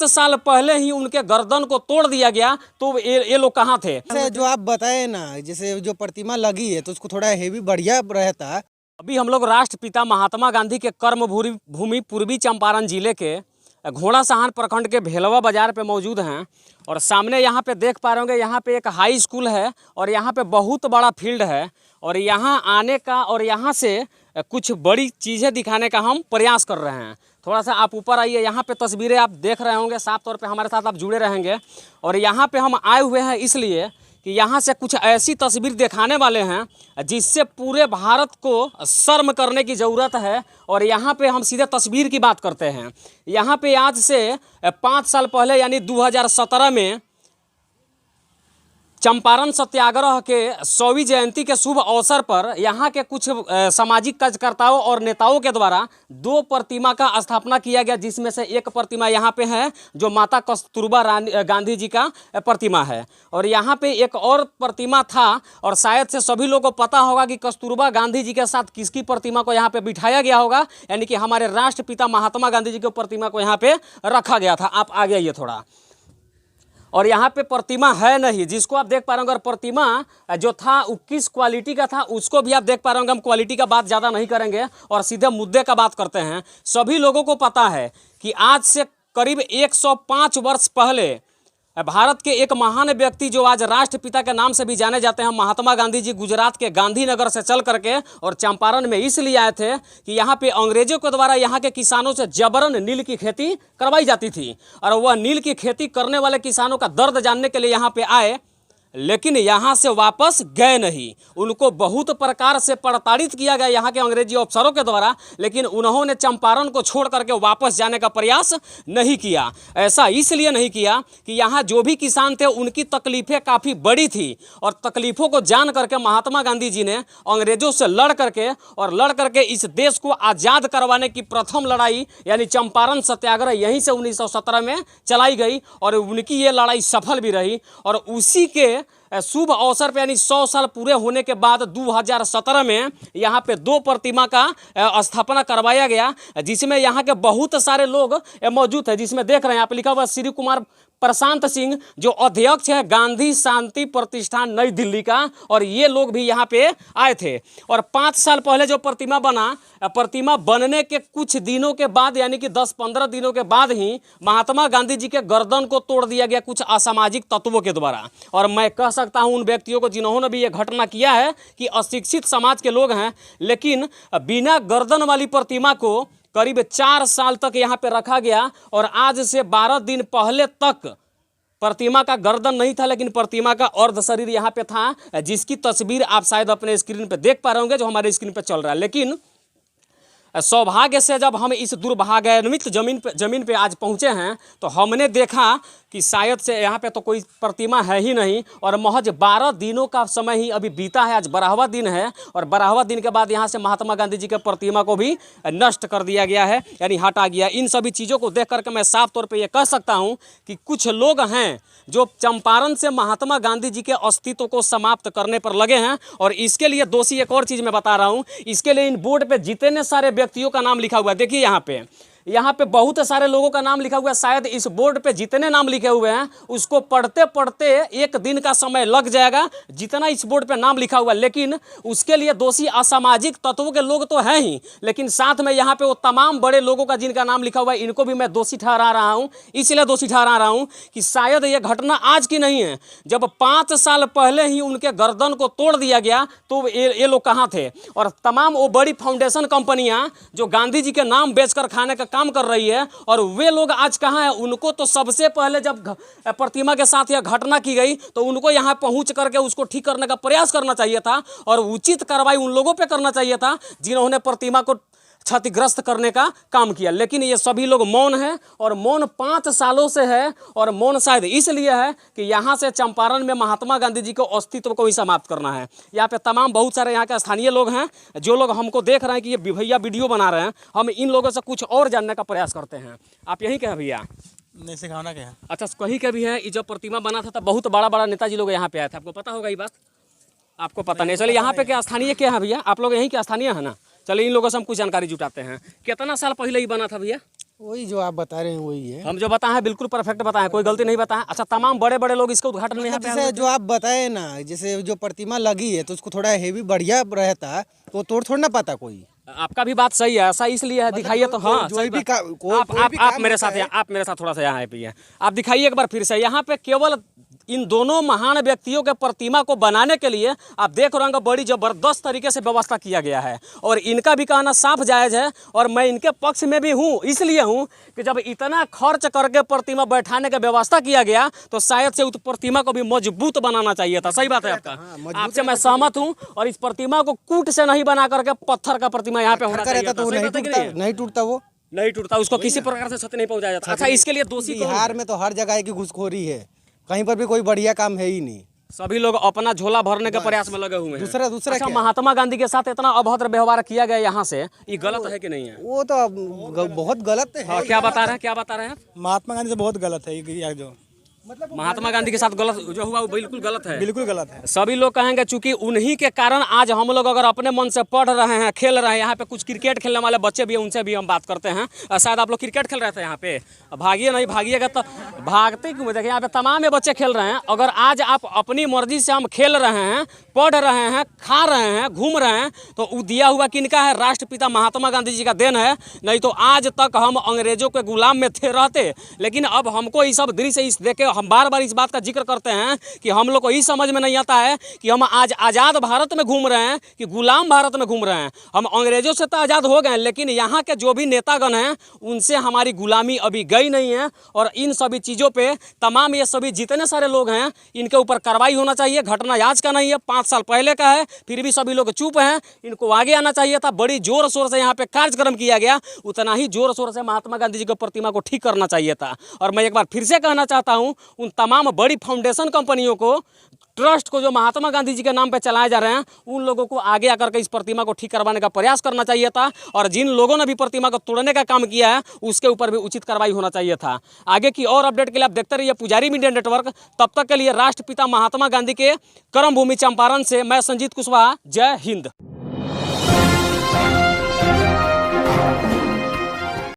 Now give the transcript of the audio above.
साल पहले ही उनके गर्दन को तोड़ दिया गया, तो ये लोग कहाँ थे? जो आप बताए ना, जैसे जो प्रतिमा लगी है तो उसको थोड़ा हेवी बढ़िया रहता। अभी हम लोग राष्ट्रपिता महात्मा गांधी के कर्म भूमि पूर्वी चंपारण जिले के घोड़ासहान प्रखंड के भेलवा बाजार पे मौजूद हैं और सामने यहाँ पे देख पा रहे होंगे, यहाँ पे एक हाई स्कूल है और यहाँ पे बहुत बड़ा फील्ड है और यहाँ आने का और यहाँ से कुछ बड़ी चीज़ें दिखाने का हम प्रयास कर रहे हैं। थोड़ा सा आप ऊपर आइए, यहाँ पे तस्वीरें आप देख रहे होंगे, साफ तौर पे हमारे साथ आप जुड़े रहेंगे। और यहाँ पे हम आए हुए हैं इसलिए कि यहाँ से कुछ ऐसी तस्वीर दिखाने वाले हैं जिससे पूरे भारत को शर्म करने की ज़रूरत है। और यहाँ पे हम सीधे तस्वीर की बात करते हैं। यहाँ पे आज से 5 साल पहले यानी 2017 में चंपारण सत्याग्रह के 100वीं जयंती के शुभ अवसर पर यहाँ के कुछ सामाजिक कार्यकर्ताओं और नेताओं के द्वारा 2 प्रतिमा का स्थापना किया गया, जिसमें से एक प्रतिमा यहाँ पे है जो माता कस्तूरबा गांधी जी का प्रतिमा है। और यहाँ पे एक और प्रतिमा था और शायद से सभी लोगों को पता होगा कि कस्तूरबा गांधी जी के साथ किसकी प्रतिमा को यहाँ पे बिठाया गया होगा, यानी कि हमारे राष्ट्रपिता महात्मा गांधी जी की प्रतिमा को यहाँ पे रखा गया था। आप आगे आइए थोड़ा। और यहाँ पे प्रतिमा है नहीं, जिसको आप देख पा रहे होंगे। और प्रतिमा जो था वो किस क्वालिटी का था उसको भी आप देख पा रहे होंगे। हम क्वालिटी का बात ज़्यादा नहीं करेंगे और सीधे मुद्दे का बात करते हैं। सभी लोगों को पता है कि आज से करीब 105 वर्ष पहले भारत के एक महान व्यक्ति जो आज राष्ट्रपिता के नाम से भी जाने जाते हैं, महात्मा गांधी जी, गुजरात के गांधीनगर से चल करके और चंपारण में इसलिए आए थे कि यहाँ पे अंग्रेजों के द्वारा यहाँ के किसानों से जबरन नील की खेती करवाई जाती थी और वह नील की खेती करने वाले किसानों का दर्द जानने के लिए यहाँ पे आए, लेकिन यहाँ से वापस गए नहीं। उनको बहुत प्रकार से प्रताड़ित किया गया यहाँ के अंग्रेजी अफसरों के द्वारा, लेकिन उन्होंने चंपारण को छोड़ करके वापस जाने का प्रयास नहीं किया। ऐसा इसलिए नहीं किया कि यहाँ जो भी किसान थे उनकी तकलीफ़ें काफ़ी बड़ी थी और तकलीफ़ों को जान करके महात्मा गांधी जी ने अंग्रेज़ों से लड़ करके इस देश को आज़ाद करवाने की प्रथम लड़ाई यानी चंपारण सत्याग्रह यहीं से 1917 में चलाई गई और उनकी ये लड़ाई सफल भी रही। और उसी के शुभ अवसर पे यानी 100 साल पूरे होने के बाद 2017 में यहाँ पे 2 प्रतिमा का स्थापना करवाया गया, जिसमें यहाँ के बहुत सारे लोग मौजूद हैं। जिसमें देख रहे हैं आप, लिखा हुआ श्री कुमार प्रशांत सिंह जो अध्यक्ष है गांधी शांति प्रतिष्ठान नई दिल्ली का, और ये लोग भी यहाँ पे आए थे। और 5 साल पहले जो प्रतिमा बना, प्रतिमा बनने के कुछ दिनों के बाद यानी कि 10-15 दिनों के बाद ही महात्मा गांधी जी के गर्दन को तोड़ दिया गया कुछ असामाजिक तत्वों के द्वारा। और मैं कह सकता हूं उन व्यक्तियों को जिन्होंने भी ये घटना किया है कि अशिक्षित समाज के लोग हैं, लेकिन बिना गर्दन वाली प्रतिमा को करीब 4 साल तक यहाँ पे रखा गया। और आज से 12 दिन पहले तक प्रतिमा का गर्दन नहीं था, लेकिन प्रतिमा का अर्ध शरीर यहाँ पे था, जिसकी तस्वीर आप शायद अपने स्क्रीन पे देख पा रहे होंगे जो हमारे स्क्रीन पे चल रहा है। लेकिन सौभाग्य से जब हम इस दुर्भाग्यान्वित जमीन पे आज पहुँचे हैं तो हमने देखा कि शायद से यहाँ पे तो कोई प्रतिमा है ही नहीं और महज 12 दिनों का समय ही अभी बीता है। आज 12वां दिन है और 12वां दिन के बाद यहाँ से महात्मा गांधी जी के प्रतिमा को भी नष्ट कर दिया गया है, यानी हटा गया। इन सभी चीज़ों को देख करके मैं साफ तौर पे ये कह सकता हूँ कि कुछ लोग हैं जो चंपारण से महात्मा गांधी जी के अस्तित्व को समाप्त करने पर लगे हैं। और इसके लिए दोषी एक और चीज़ मैं बता रहा हूँ, इसके लिए इन बोर्ड पर जितने सारे व्यक्तियों का नाम लिखा हुआ है, देखिए यहाँ पे बहुत सारे लोगों का नाम लिखा हुआ है। शायद इस बोर्ड पे जितने नाम लिखे हुए हैं उसको पढ़ते पढ़ते 1 दिन का समय लग जाएगा, जितना इस बोर्ड पे नाम लिखा हुआ है। लेकिन उसके लिए दोषी असामाजिक तत्वों के लोग तो हैं ही, लेकिन साथ में यहाँ पे वो तमाम बड़े लोगों का जिनका नाम लिखा हुआ है, इनको भी मैं दोषी ठहरा रहा हूँ। इसलिए दोषी ठहरा रहा हूँ कि शायद ये घटना आज की नहीं है। जब 5 साल पहले ही उनके गर्दन को तोड़ दिया गया तो ये लोग कहाँ थे। और तमाम वो बड़ी फाउंडेशन कंपनियाँ जो गांधी जी के नाम बेचकर खाने का काम कर रही है, और वे लोग आज कहाँ हैं। उनको तो सबसे पहले जब प्रतिमा के साथ यह घटना की गई तो उनको यहाँ पहुँच करके उसको ठीक करने का प्रयास करना चाहिए था और उचित कार्रवाई उन लोगों पे करना चाहिए था जिन्होंने प्रतिमा को क्षतिग्रस्त करने का काम किया। लेकिन ये सभी लोग मौन हैं और मौन 5 सालों से है। और मौन शायद इसलिए है कि यहाँ से चंपारण में महात्मा गांधी जी के अस्तित्व को ही समाप्त करना है। यहाँ पे तमाम बहुत सारे यहाँ के स्थानीय लोग हैं जो लोग हमको देख रहे हैं कि ये भैया वीडियो बना रहे हैं। हम इन लोगों से कुछ और जानने का प्रयास करते हैं। आप यहीं के हैं भैया? नहीं, सिखाना क्या है। अच्छा, कहीं के भी है। जब प्रतिमा बना था तब बहुत बड़ा नेताजी लोग यहाँ पे आए थे, आपको पता होगा ये बात? आपको पता नहीं? चलिए, यहाँ पे क्या स्थानीय क्या है भैया? आप लोग यहीं के स्थानीय है ना? चलिए, इन लोगों से हम कुछ जानकारी जुटाते हैं। कितना साल पहले ही बना था भैया? वही जो आप बता रहे हैं वही है। हम जो बताए हैं बिल्कुल परफेक्ट बताएं, कोई गलती नहीं बताएं। अच्छा, तमाम बड़े बड़े लोग इसका उद्घाटन में यहाँ पे जैसे जो आप बताए ना, जैसे जो प्रतिमा लगी है तो उसको थोड़ा हेवी बढ़िया रहता तो तोड़ थोड़ा ना पाता कोई। आपका भी बात सही है, ऐसा इसलिए है, दिखाइए तो। हाँ, जो सही भी बात। आप मेरे साथ, आप मेरे साथ थोड़ा सा यहाँ पे हैं। आप दिखाइए एक बार फिर से। यहाँ पे केवल इन दोनों महान व्यक्तियों के प्रतिमा को बनाने के लिए आप देख रहे होंगे बड़ी जबरदस्त तरीके से व्यवस्था किया गया है, और इनका भी कहना साफ जायज़ है, और मैं इनके पक्ष में भी हूँ। इसलिए हूँ कि जब इतना खर्च करके प्रतिमा बैठाने का व्यवस्था किया गया तो शायद से उस प्रतिमा को भी मजबूत बनाना चाहिए था। सही बात है आपका, आपसे मैं सहमत हूँ। और इस प्रतिमा को कूट से नहीं बना करके पत्थर का प्रतिमा यहाँ पे होना चाहिए था। तो नहीं टूटता वो नहीं टूटता, उसको किसी प्रकार से क्षति नहीं पहुंचाया जाता। अच्छा, इसके लिए दोषी बिहार में तो हर जगह की घुसखोरी है, कहीं पर भी कोई बढ़िया काम है ही नहीं। सभी लोग अपना झोला भरने के प्रयास में लगे हुए हैं। दूसरा अच्छा, महात्मा गांधी के साथ इतना अभद्र व्यवहार किया गया यहाँ से, ये गलत है कि नहीं है? वो तो बहुत गलत है। हाँ, क्या बता रहे हैं, क्या बता रहे हैं? महात्मा गांधी से बहुत गलत है ये जो महात्मा गांधी के साथ गलत जो हुआ वो बिल्कुल गलत है, बिल्कुल गलत है। सभी लोग कहेंगे चूंकि उन्हीं के कारण आज हम लोग अगर अपने मन से पढ़ रहे हैं, खेल रहे हैं। यहाँ पे कुछ क्रिकेट खेलने वाले बच्चे भी हैं, उनसे भी हम बात करते हैं। शायद आप लोग क्रिकेट खेल रहे थे यहाँ पे, भागिए नहीं, भागिएगा तो भागते क्यों? देखिए यहाँ पे तमाम ये बच्चे खेल रहे हैं। अगर आज आप अपनी मर्जी से हम खेल रहे हैं, पढ़ रहे हैं, खा रहे हैं, घूम रहे हैं, तो वो दिया हुआ किनका है? राष्ट्रपिता महात्मा गांधी जी का देन है। नहीं तो आज तक हम अंग्रेजों के गुलाम में थे रहते। लेकिन अब हमको ये सब दृश्य इस देखे हम बार बार इस बात का जिक्र करते हैं कि हम लोग को ये समझ में नहीं आता है कि हम आज आज़ाद भारत में घूम रहे हैं कि गुलाम भारत में घूम रहे हैं। हम अंग्रेजों से तो आज़ाद हो गए, लेकिन यहाँ के जो भी नेतागण हैं उनसे हमारी गुलामी अभी गई नहीं है। और इन सभी चीज़ों पे तमाम ये सभी जितने सारे लोग हैं इनके ऊपर कार्रवाई होना चाहिए। घटना आज का नहीं है, 5 साल पहले का है, फिर भी सभी लोग चुप हैं। इनको आगे आना चाहिए था। बड़ी जोर शोर से यहाँ पे कार्यक्रम किया गया, उतना ही जोर शोर से महात्मा गांधी जी की प्रतिमा को ठीक करना चाहिए था। और मैं एक बार फिर से कहना चाहता हूँ उन तमाम बड़ी फाउंडेशन कंपनियों को, ट्रस्ट को जो महात्मा गांधी जी के नाम पे चलाए जा रहे हैं, उन लोगों को आगे आकर के इस प्रतिमा को ठीक करवाने का प्रयास करना चाहिए था। और जिन लोगों ने भी प्रतिमा को तोड़ने का काम किया है उसके ऊपर भी उचित कार्रवाई होना चाहिए था। आगे की और अपडेट के लिए आप देखते रहिए पुजारी मीडिया नेटवर्क। तब तक के लिए राष्ट्रपिता महात्मा गांधी के कर्मभूमि चंपारण से मैं संजीत कुशवाहा, जय हिंद।